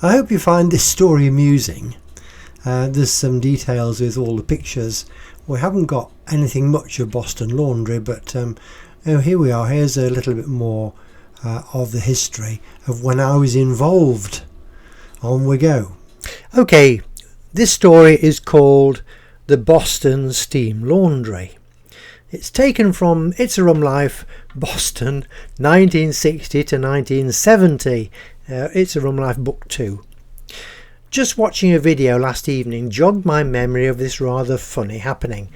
I hope you find this story amusing. There's some details with all the pictures. We haven't got anything much of Boston Laundry, but here we are. Here's a little bit more of the history of when I was involved. On we go. Okay, this story is called The Boston Steam Laundry. It's taken from It's a Rum Life, Boston, 1960 to 1970. It's a Rum Life Book 2. Just watching a video last evening jogged my memory of this rather funny happening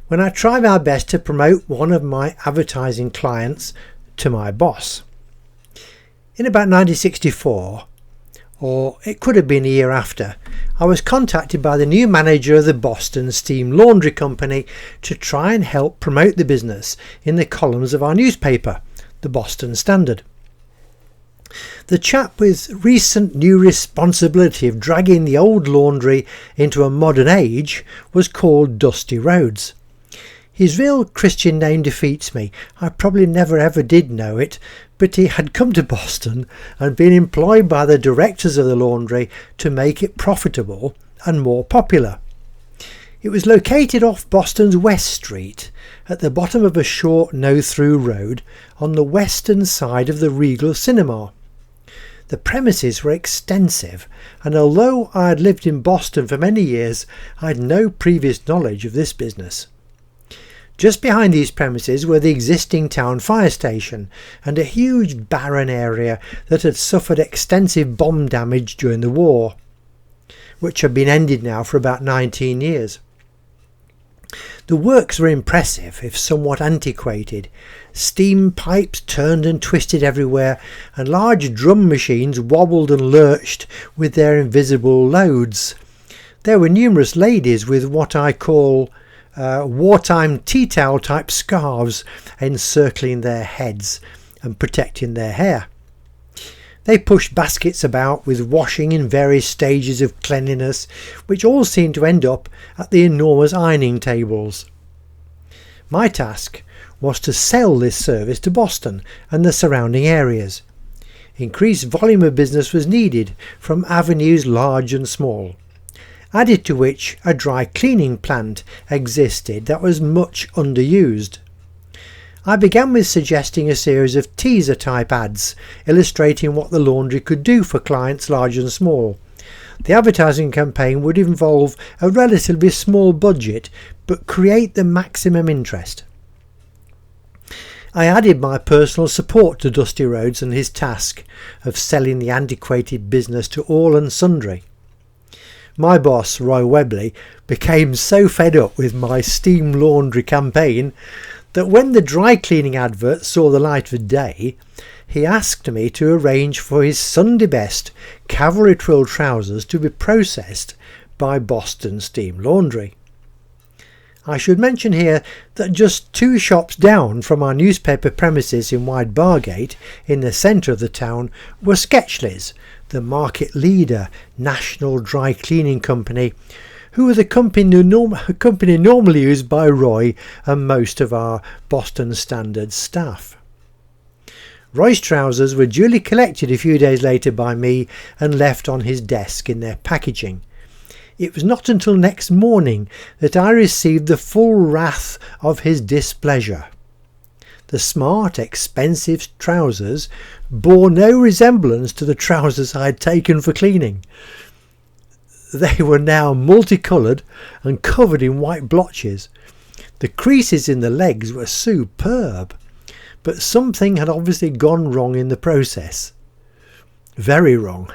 when I tried my best to promote one of my advertising clients to my boss. In about 1964, or it could have been a year after, I was contacted by the new manager of the Boston Steam Laundry Company to try and help promote the business in the columns of our newspaper, the Boston Standard. The chap with recent new responsibility of dragging the old laundry into a modern age was called Dusty Rhodes. His real Christian name defeats me. I probably never ever did know it, but he had come to Boston and been employed by the directors of the laundry to make it profitable and more popular. It was located off Boston's West Street, at the bottom of a short no-through road on the western side of the Regal Cinema. The premises were extensive, and although I had lived in Boston for many years, I had no previous knowledge of this business. Just behind these premises were the existing town fire station and a huge barren area that had suffered extensive bomb damage during the war, which had been ended now for about 19 years. The works were impressive, if somewhat antiquated. Steam pipes turned and twisted everywhere, and large drum machines wobbled and lurched with their invisible loads. There were numerous ladies with what I call wartime tea towel type scarves encircling their heads and protecting their hair. They pushed baskets about with washing in various stages of cleanliness, which all seemed to end up at the enormous ironing tables. My task was to sell this service to Boston and the surrounding areas. Increased volume of business was needed from avenues large and small, added to which a dry cleaning plant existed that was much underused. I began with suggesting a series of teaser-type ads illustrating what the laundry could do for clients large and small. The advertising campaign would involve a relatively small budget but create the maximum interest. I added my personal support to Dusty Rhodes and his task of selling the antiquated business to all and sundry. My boss, Roy Webley, became so fed up with my steam laundry campaign that when the dry cleaning advert saw the light of day, he asked me to arrange for his Sunday best cavalry twill trousers to be processed by Boston Steam Laundry. I should mention here that just 2 shops down from our newspaper premises in Wide Bargate, in the centre of the town, were Sketchley's, the market leader national dry cleaning company, who were the company normally used by Roy and most of our Boston Standard staff. Roy's trousers were duly collected a few days later by me and left on his desk in their packaging. It was not until next morning that I received the full wrath of his displeasure. The smart, expensive trousers bore no resemblance to the trousers I had taken for cleaning. They were now multicoloured and covered in white blotches. The creases in the legs were superb, but something had obviously gone wrong in the process. Very wrong.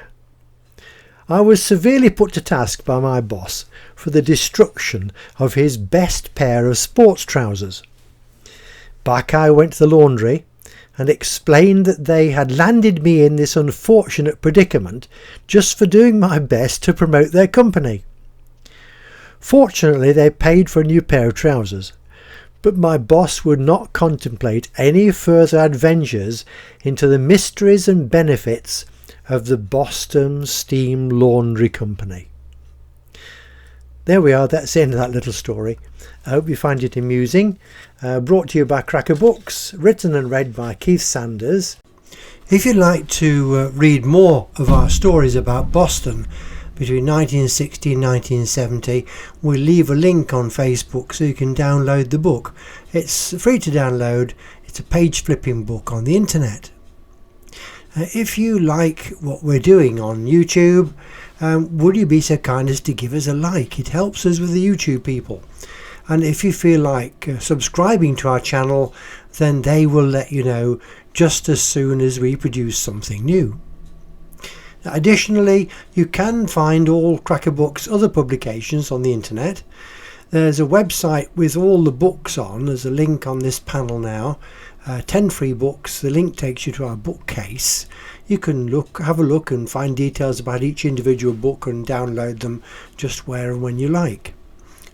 I was severely put to task by my boss for the destruction of his best pair of sports trousers. Back I went to the laundry and explained that they had landed me in this unfortunate predicament just for doing my best to promote their company. Fortunately, they paid for a new pair of trousers, but my boss would not contemplate any further adventures into the mysteries and benefits of the Boston Steam Laundry Company. There we are, that's the end of that little story. I hope you find it amusing. Brought to you by Cracker Books, written and read by Keith Sanders. If you'd like to read more of our stories about Boston between 1960 and 1970, we'll leave a link on Facebook so you can download the book. It's free to download. It's a page flipping book on the internet. If you like what we're doing on YouTube, would you be so kind as to give us a like? It helps us with the YouTube people. And if you feel like subscribing to our channel, then they will let you know just as soon as we produce something new. Additionally, you can find all Cracker Books' other publications on the internet. There's a website with all the books on. There's a link on this panel now. 10 free books. The link takes you to our bookcase. You can have a look and find details about each individual book and download them just where and when you like.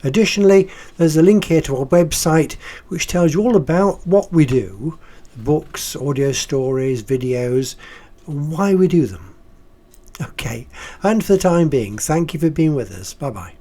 Additionally, there's a link here to our website which tells you all about what we do, books, audio stories, videos, why we do them. Okay, and for the time being, thank you for being with us. Bye bye.